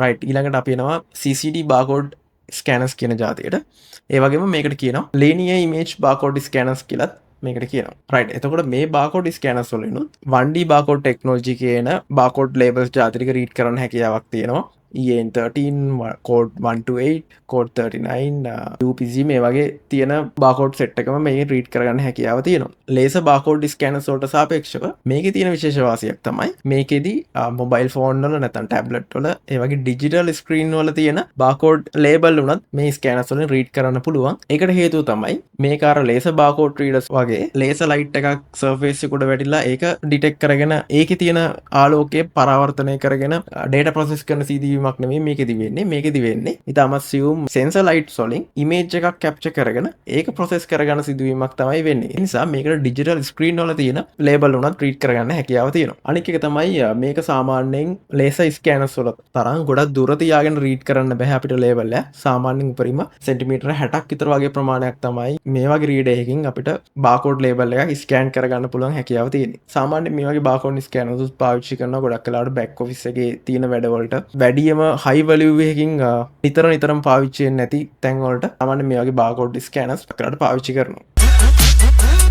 Right. ඊළඟට අපි එනවා CCD බාකෝඩ් ස්කෑනර්ස් කියන ජාතියට. ඒ වගේම මේකට කියනවා linear image barcode scanners කියලත් මේකට කියනවා. රයිට්. එතකොට මේ barcode scanners වලිනුත් 1D barcode technology කියන බාකෝඩ් ලේබල්ස් ජාතික රීඩ් කරන්න හැකියාවක් තියෙනවා. EN13 කෝඩ් 128 කෝඩ් 39 UPG මේ වගේ තියෙන බාකෝඩ් සෙට් එකම මේ රීඩ් කරගන්න හැකියාව තියෙනවා. ලේසර් බාකෝඩ් ස්කෑනර්ස් වලට සාපේක්ෂව මේකේ තියෙන විශේෂවාසියක් තමයි මේකෙදි මොබයිල් ෆෝන් වල නැත්නම් ටැබ්ලට් වල ඒ වගේ ඩිජිටල් ස්ක්‍රීන් වල තියෙන බාකෝඩ් ලේබල් උනත් මේ ස්කෑනර්ස් වලින් රීඩ් කරන්න පුළුවන්. ඒකට හේතුව තමයි මේක අර ලේසර් බාකෝඩ් රීඩර්ස් වගේ ලේසර් ලයිට් එකක් සර්ෆේස් එකට වැටිලා ඒක ඩිටෙක්ට් කරගෙන ඒකේ තියෙන ආලෝකය පරාවර්තනය කරගෙන ඩේටා ප්‍රොසෙස් කරන සිදුවීමක් නෙමෙයි මේකෙදි වෙන්නේ ඉතාමත් සියුම් සෙන්සර් ලයිට්ස් වලින් ඉමේජ් එකක් කැප්චර් කරගෙන ඒක ප්‍රොසෙස් කරගන්න සිදුවීමක් තමයි වෙන්නේ. ඒ නිසා මේකට ඩිජිටල් ස්ක්‍රීන් වල තියෙන ලේබල් උනත් රීඩ් කරගන්න හැකියාව තියෙනවා. අනික එක තමයි මේක සාමාන්‍යයෙන් ලේසර් ස්කෑනර්ස් වල තරම් ගොඩක් දුර තියාගෙන රීඩ් කරන්න බෑ අපිට ලේබල් එක. සාමාන්‍යයෙන් උපරිම සෙන්ටිමීටර 60ක් විතර වගේ ප්‍රමාණයක් තමයි මේ වගේ රීඩර් එකකින් අපිට බාකෝඩ් ලේබල් එකක් ස්කෑන් කරගන්න පුළුවන් හැකියාව තියෙන්නේ. සාමාන්‍යයෙන් මේ වගේ බාකෝඩ් ස්කෑනර්ස් පාවිච්චි කරනවා ගොඩක් වෙලාවට බෑක් ඔෆිස් එකේ තියෙන වැඩවලට වැඩියම හයි වැලියු එකකින් නිතරම පාවිච්චි වෙන්නේ නැති තැන් වලට සාමාන්‍යයෙන් මේ වගේ බාකෝඩ් ස්කෑනර්ස් කරලා පාවිච්චි කරනවා.